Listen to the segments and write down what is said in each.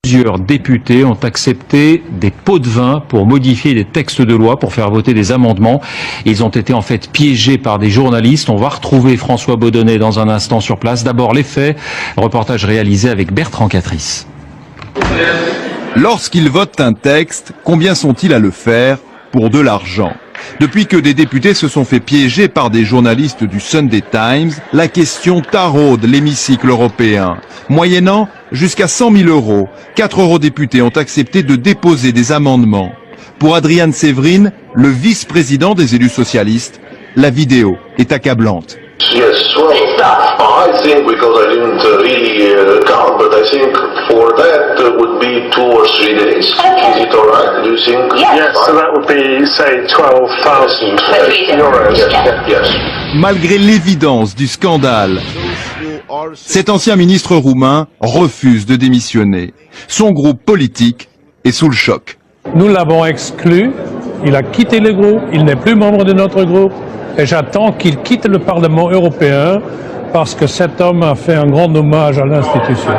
Plusieurs députés ont accepté des pots de vin pour modifier des textes de loi, pour faire voter des amendements. Ils ont été en fait piégés par des journalistes. On va retrouver François Baudonnet dans un instant sur place. D'abord les faits, reportage réalisé avec Bertrand Catrice. Lorsqu'ils votent un texte, combien sont-ils à le faire pour de l'argent? Depuis que des députés se sont fait piéger par des journalistes du Sunday Times, la question taraude l'hémicycle européen. Moyennant jusqu'à 100 000 €, 4 eurodéputés ont accepté de déposer des amendements. Pour Adrian Severin, le vice-président des élus socialistes, la vidéo est accablante. Yes, well, I think, because I didn't really count, but I think for that would be 2 or 3 days. Okay. Is it all right? Do you think? Yes, so that would be, say, 12,000 euros. Yes. Malgré l'évidence du scandale, cet ancien ministre roumain refuse de démissionner. Son groupe politique est sous le choc. Nous l'avons exclu, il a quitté le groupe, il n'est plus membre de notre groupe et j'attends qu'il quitte le Parlement européen parce que cet homme a fait un grand hommage à l'institution.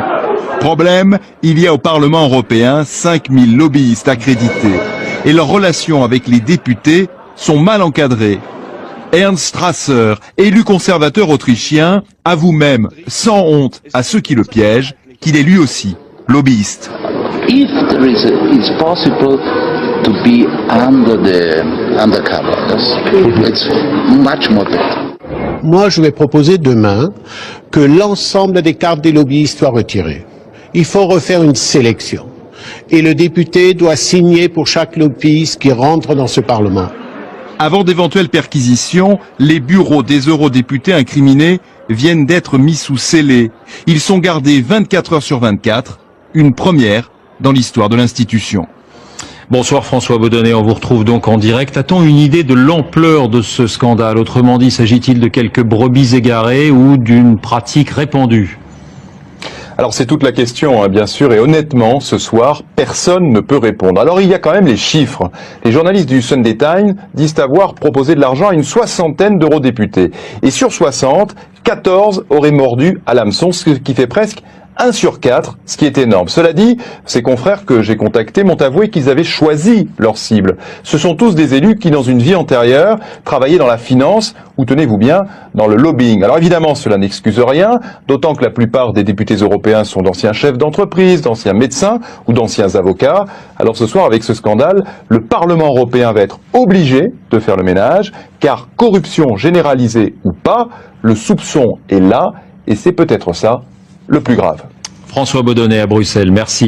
Problème, il y a au Parlement européen 5000 lobbyistes accrédités et leurs relations avec les députés sont mal encadrées. Ernst Strasser, élu conservateur autrichien, avoue même, sans honte à ceux qui le piègent, qu'il est lui aussi lobbyiste. If there is it's possible to be under the undercover, it's much more better. Moi, je vais proposer demain que l'ensemble des cartes des lobbyistes soient retirées. Il faut refaire une sélection. Et le député doit signer pour chaque lobbyiste qui rentre dans ce Parlement. Avant d'éventuelles perquisitions, les bureaux des eurodéputés incriminés viennent d'être mis sous scellé. Ils sont gardés 24 heures sur 24, une première dans l'histoire de l'institution. Bonsoir François Baudonnet, on vous retrouve donc en direct. A-t-on une idée de l'ampleur de ce scandale? Autrement dit, s'agit-il de quelques brebis égarées ou d'une pratique répandue? Alors c'est toute la question, hein, bien sûr, et honnêtement, ce soir, personne ne peut répondre. Alors il y a quand même les chiffres. Les journalistes du Sunday Times disent avoir proposé de l'argent à une 60aine d'eurodéputés. Et sur 60, 14 auraient mordu à l'hameçon, ce qui fait presque 1 sur 4, ce qui est énorme. Cela dit, ces confrères que j'ai contactés m'ont avoué qu'ils avaient choisi leur cible. Ce sont tous des élus qui, dans une vie antérieure, travaillaient dans la finance ou, tenez-vous bien, dans le lobbying. Alors évidemment, cela n'excuse rien, d'autant que la plupart des députés européens sont d'anciens chefs d'entreprise, d'anciens médecins ou d'anciens avocats. Alors ce soir, avec ce scandale, le Parlement européen va être obligé de faire le ménage, car corruption généralisée ou pas, le soupçon est là, et c'est peut-être ça le plus grave. François Baudonnet à Bruxelles, merci.